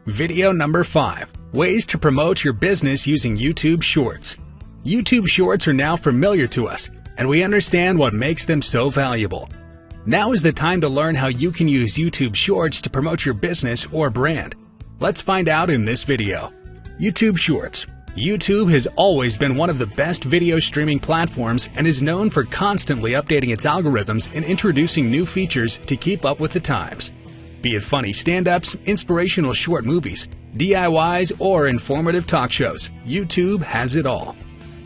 Video number 5. Ways to promote your business using YouTube Shorts. YouTube Shorts are now familiar to us, and we understand what makes them so valuable. Now is the time to learn how you can use YouTube Shorts to promote your business or brand. Let's find out in this video. YouTube Shorts. YouTube has always been one of the best video streaming platforms and is known for constantly updating its algorithms and introducing new features to keep up with the times. Be it funny stand-ups, inspirational short movies, DIYs, or informative talk shows, YouTube has it all.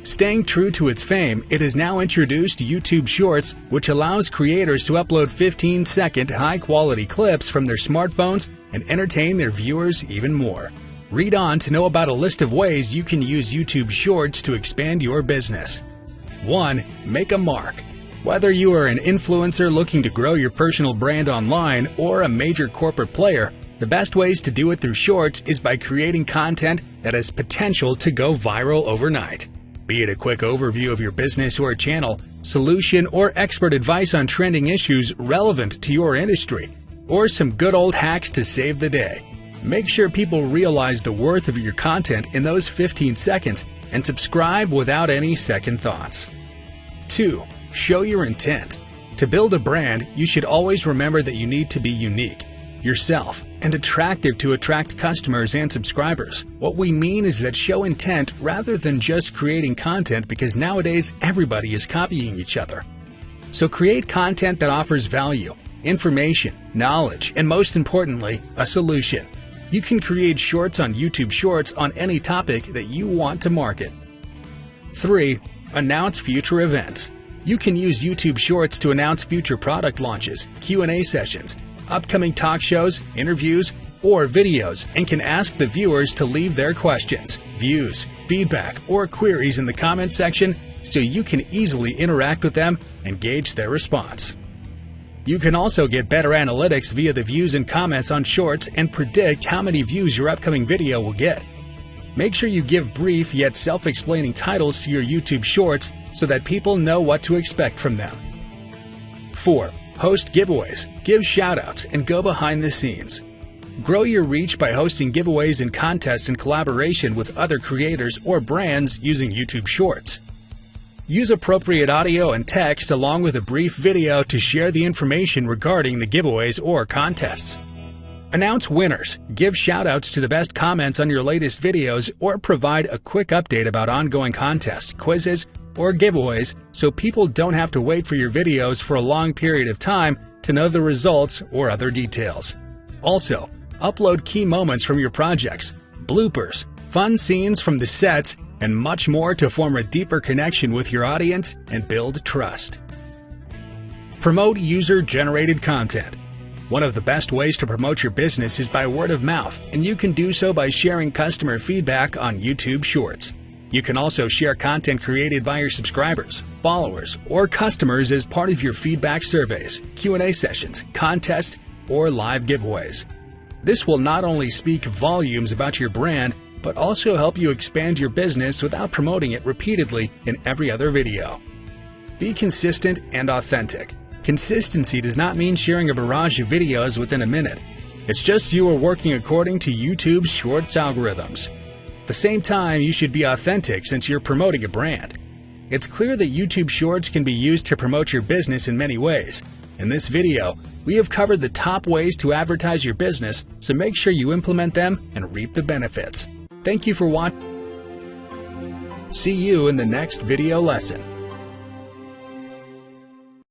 Staying true to its fame, it has now introduced YouTube Shorts, which allows creators to upload 15-second high-quality clips from their smartphones and entertain their viewers even more. Read on to know about a list of ways you can use YouTube Shorts to expand your business. 1. Make a mark. Whether you are an influencer looking to grow your personal brand online or a major corporate player, the best ways to do it through Shorts is by creating content that has potential to go viral overnight. Be it a quick overview of your business or channel, solution, or expert advice on trending issues relevant to your industry, or some good old hacks to save the day. Make sure people realize the worth of your content in those 15 seconds and subscribe without any second thoughts. 2. Show your intent. To build a brand, you should always remember that you need to be unique, yourself, and attractive to attract customers and subscribers. What we mean is that show intent rather than just creating content, because nowadays everybody is copying each other. So create content that offers value, information, knowledge, and most importantly, a solution. You can create shorts on YouTube Shorts on any topic that you want to market. 3. Announce future events. You can use YouTube Shorts to announce future product launches, Q&A sessions, upcoming talk shows, interviews, or videos, and can ask the viewers to leave their questions, views, feedback, or queries in the comment section so you can easily interact with them and gauge their response. You can also get better analytics via the views and comments on Shorts and predict how many views your upcoming video will get. Make sure you give brief yet self-explaining titles to your YouTube Shorts so that people know what to expect from them. 4. Host giveaways, give shoutouts, and go behind the scenes. Grow your reach by hosting giveaways and contests in collaboration with other creators or brands using YouTube Shorts. Use appropriate audio and text along with a brief video to share the information regarding the giveaways or contests. Announce winners, give shoutouts to the best comments on your latest videos, or provide a quick update about ongoing contests, quizzes, or giveaways so people don't have to wait for your videos for a long period of time to know the results or other details. Also, upload key moments from your projects, bloopers, fun scenes from the sets, and much more to form a deeper connection with your audience and build trust. Promote user-generated content. One of the best ways to promote your business is by word of mouth, and you can do so by sharing customer feedback on YouTube Shorts. You can also share content created by your subscribers, followers, or customers as part of your feedback surveys, Q&A sessions, contests, or live giveaways. This will not only speak volumes about your brand, but also help you expand your business without promoting it repeatedly in every other video. Be consistent and authentic. Consistency does not mean sharing a barrage of videos within a minute. It's just you are working according to YouTube's Shorts algorithms. At the same time, you should be authentic since you're promoting a brand. It's clear that YouTube Shorts can be used to promote your business in many ways. In this video, we have covered the top ways to advertise your business, so make sure you implement them and reap the benefits. Thank you for watching. See you in the next video lesson.